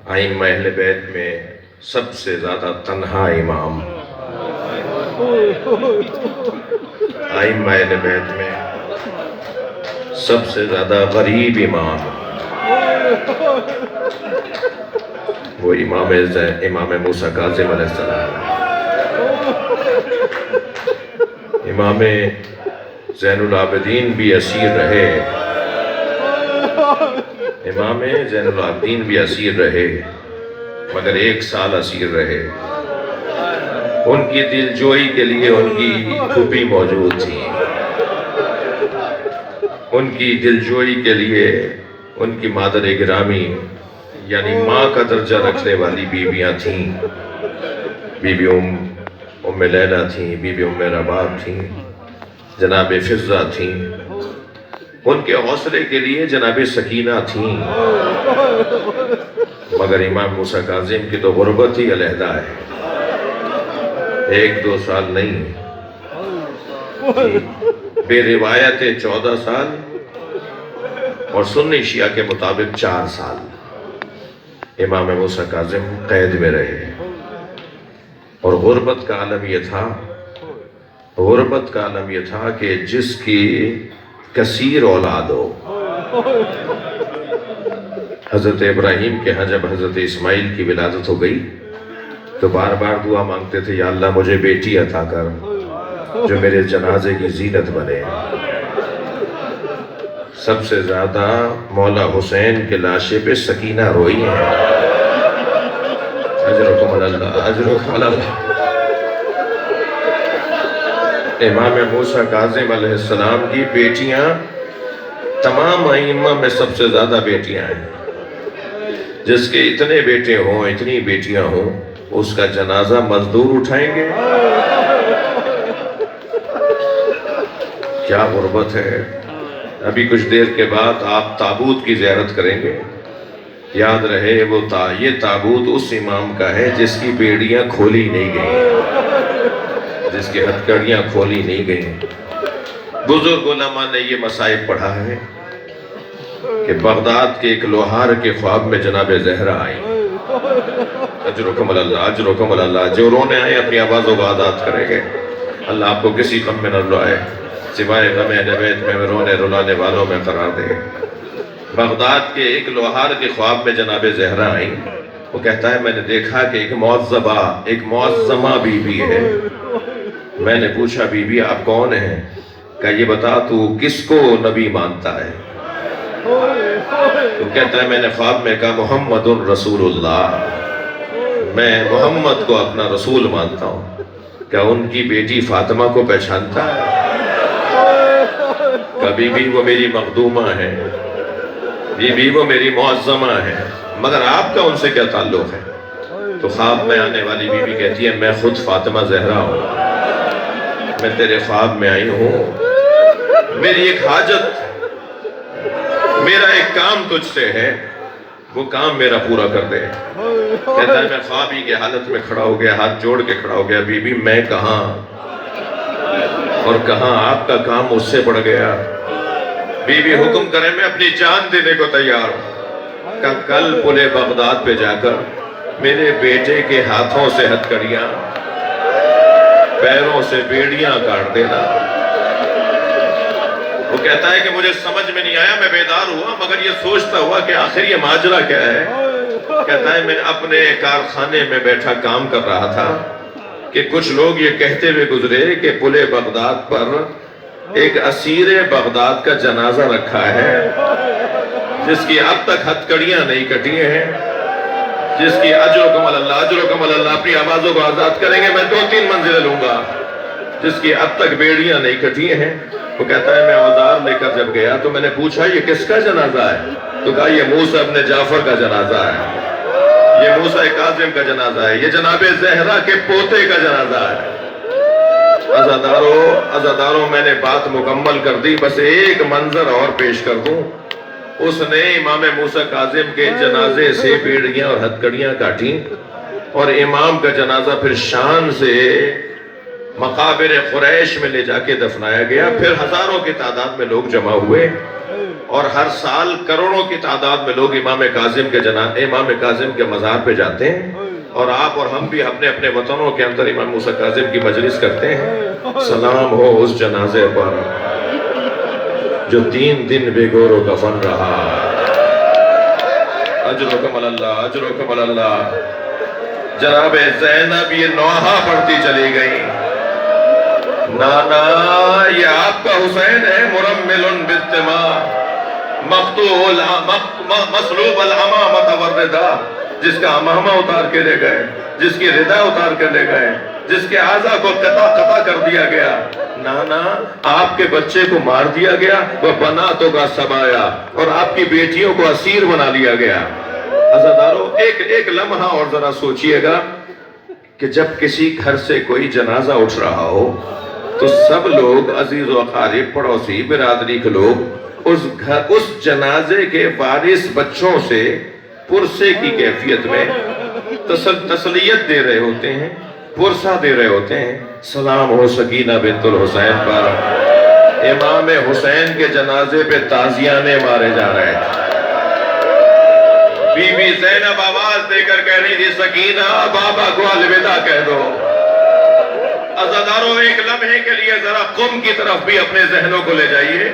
ائمہ اہل بیت میں سب سے زیادہ تنہا امام، ائمہ اہل بیت میں سب سے زیادہ غریب امام، وہ امام موسیٰ کاظم علیہ السلام، امام زین العابدین بھی اسیر رہے، امام زین العابدین بھی اسیر رہے، مگر 1 سال اسیر رہے۔ ان کی دلجوئی کے لیے ان کی پھوپھی موجود تھی، ان کی دلجوئی کے لیے ان کی مادر گرامی یعنی ماں کا درجہ رکھنے والی بیویاں تھیں، بی بی ام لیلہ تھیں، بی بی ام رباب تھیں، جناب فضہ تھیں، ان کے حوصلے کے لیے جناب سکینہ تھیں، مگر امام موسیٰ کاظم کی تو غربت ہی علیحدہ ہے، 1-2 سال نہیں، بے روایت 14 سال اور سنی شیعہ کے مطابق 4 سال امام موسیٰ کاظم قید میں رہے۔ اور غربت کا عالم یہ تھا کہ جس کی کثیر اولاد ہو، حضرت ابراہیم کے ہاں جب حضرت اسماعیل کی ولادت ہو گئی تو بار بار دعا مانگتے تھے، یا اللہ مجھے بیٹی عطا کر جو میرے جنازے کی زینت بنے۔ سب سے زیادہ مولا حسین کے لاشے پہ سکینہ روئی ہیں، اجرکم اللہ، اجرکم اللہ۔ امام موسیٰ کاظم علیہ السلام کی بیٹیاں تمام ائمہ میں سب سے زیادہ بیٹیاں ہیں، جس کے اتنے بیٹے ہوں، اتنی بیٹیاں ہوں، اس کا جنازہ مزدور اٹھائیں گے؟ کیا غربت ہے۔ ابھی کچھ دیر کے بعد آپ تابوت کی زیارت کریں گے، یاد رہے یہ تابوت اس امام کا ہے جس کی بیڑیاں کھولی نہیں گئیں، جس کی ہتھکڑیاں کھولی نہیں گئیں۔ بزرگ علماء نے یہ مصائب پڑھا ہے کہ بغداد کے ایک لوہار کے خواب میں جناب زہرا آئیں، اجرکم اللہ، اجرکم اللہ، جو رونے آئے اپنی آوازوں کو آزاد کریں گے، اللہ آپ کو کسی غم میں نہ رلائے، سوائے غم اہل بیت میں رونے رلانے والوں میں قرار دے۔ بغداد کے ایک لوہار کے خواب میں جناب زہرا آئیں، وہ کہتا ہے میں نے دیکھا کہ ایک معظمہ بی بی ہے۔ میں نے پوچھا بی بی آپ کون ہیں؟ کہا یہ بتا تو کس کو نبی مانتا ہے؟ وہ کہتا ہے میں نے خواب میں کہا محمد رسول اللہ، میں محمد کو اپنا رسول مانتا ہوں۔ کیا ان کی بیٹی فاطمہ کو پہچانتا ہے؟ کبھی بھی وہ میری مخدومہ ہے، بی بی وہ میری معظمہ ہے، مگر آپ کا ان سے کیا تعلق ہے؟ تو خواب میں آنے والی بی بی کہتی ہے میں خود فاطمہ زہرا ہوں، میں تیرے خواب میں آئی ہوں، میری ایک حاجت، میرا ایک کام تجھ سے ہے، وہ کام میرا پورا کر دے۔ کہتا ہے میں خوابی کی حالت میں کھڑا ہو گیا، ہاتھ جوڑ کے کھڑا ہو گیا، بی بی میں کہاں اور کہاں آپ کا کام اس سے بڑھ گیا۔ بی بی حکم کرے میں اپنی جان دینے کو تیار ہوں، کہ کل پلے بغداد پہ جا کر میرے بیٹے کے ہاتھوں سے ہتھکڑیاں، پیروں سے بیڑیاں کاٹ دینا۔ وہ کہتا ہے کہ مجھے سمجھ میں نہیں آیا، میں بیدار ہوا مگر یہ سوچتا ہوا کہ آخر یہ ماجرا کیا ہے۔ کہتا ہے میں اپنے کارخانے میں بیٹھا کام کر رہا تھا کہ کچھ لوگ یہ کہتے ہوئے گزرے کہ پلے بغداد پر ایک اسیر بغداد کا جنازہ رکھا ہے جس کی اب تک ہتھکڑیاں نہیں کٹی ہیں، جس کی اجرکم اللہ، اجرکم اللہ، اپنی آوازوں کو آزاد کریں گے، میں 2-3 منزلیں لوں گا، جس کی اب تک بیڑیاں نہیں کٹی ہیں۔ وہ کہتا ہے میں اوزار لے کر جب گیا تو میں نے پوچھا یہ کس کا جنازہ ہے؟ تو کہا یہ موسیٰ ابن جعفر کا جنازہ ہے، یہ موسیٰ کاظم کا جنازہ ہے، یہ جناب زہرا کے پوتے کا جنازہ ہے۔ عزاداروں میں نے بات مکمل کر دی، بس ایک منظر اور پیش کر دوں۔ اس نے امام موسیٰ کاظم کے جنازے سے بیڑیاں اور ہتھکڑیاں کاٹیں اور امام کا جنازہ پھر شان سے مقابر قریش میں لے جا کے دفنایا گیا۔ پھر ہزاروں کی تعداد میں لوگ جمع ہوئے اور ہر سال کروڑوں کی تعداد میں لوگ امام کاظم کے مزار پہ جاتے ہیں، اور آپ اور ہم بھی اپنے اپنے وطنوں کے اندر امام موسیٰ کاظم کی مجلس کرتے ہیں۔ سلام ہو اس جنازے پر جو 3 دن بے گور و کفن رہا۔ اجرکم اللہ، اجرکم اللہ۔ جناب زینب یہ نوحہ پڑھتی چلی گئی، نانا یہ آپ کا حسین ہے، مرمل بالدماء مقطوع مسلوب الامامۃ والرداء، جس کا امامہ اتار کے لے گئے، جس کی ردا اتار کے لے گئے، جس کے اعضاء کو قطع کر دیا گیا۔ نانا آپ کے بچے کو مار دیا گیا، وہ بناتوں کا سبایا، اور آپ کی بیٹیوں کو اسیر بنا لیا گیا۔ عزیزانو ایک لمحہ اور ذرا سوچئے گا کہ جب کسی گھر سے کوئی جنازہ اٹھ رہا ہو تو سب لوگ عزیز و اقارب، پڑوسی، برادری کے لوگ اس جنازے کے وارث بچوں سے پرسے کی کیفیت میں تسلیت دے رہے ہوتے ہیں، پرسہ دے رہے ہوتے ہیں۔ سلام ہو سکینہ بنت الحسین پر، امام حسین کے جنازے پہ تازیانے مارے جا رہے ہیں۔ بی بی زینب آواز دے کر کہہ رہی تھی، سکینہ بابا کو الوداع کہہ دو۔ عزاداروں ایک لمحے کے لیے ذرا قم کی طرف بھی اپنے ذہنوں کو لے جائیے۔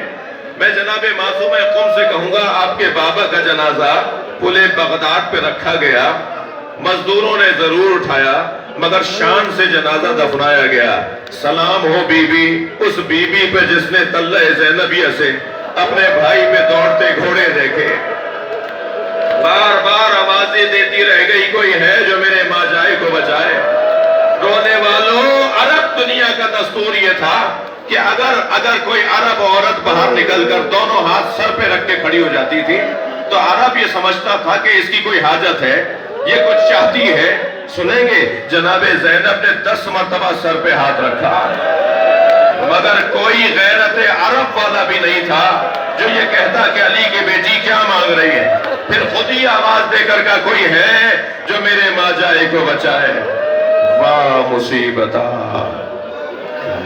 میں جناب معصوم قم سے کہوں گا، آپ کے بابا کا جنازہ پل بغداد پہ رکھا گیا، مزدوروں نے ضرور اٹھایا، مگر شان سے جنازہ دفنایا گیا۔ سلام ہو بی بی، اس بی بی پہ جس نے طلع زینبیہ سے اپنے بھائی پہ دوڑتے گھوڑے دیکھے، بار بار آوازیں دیتی رہ گئی، کوئی ہے جو میرے ماں جائے کو بچائے۔ رونے والوں، عرب دنیا کا دستور یہ تھا کہ اگر کوئی عرب عورت باہر نکل کر دونوں ہاتھ سر پہ رکھ کے کھڑی ہو جاتی تھی تو عرب یہ سمجھتا تھا کہ اس کی کوئی حاجت ہے، یہ کچھ چاہتی ہے۔ سنیں گے جناب زینب نے 10 مرتبہ سر پہ ہاتھ رکھا، مگر کوئی غیرت عرب والا بھی نہیں تھا جو یہ کہتا کہ علی کی بیٹی کیا مانگ رہی ہے۔ پھر خود ہی آواز دے کر کہا، کوئی ہے جو میرے ماں جائے کو بچائے۔ واہ مصیبتہ،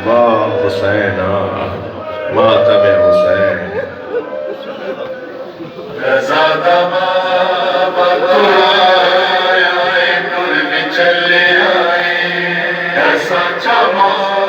واہ حسینہ، ماتم حسین۔ رضا بابا تو آیا ہے، نور میں چلے آئے، ایسا چمک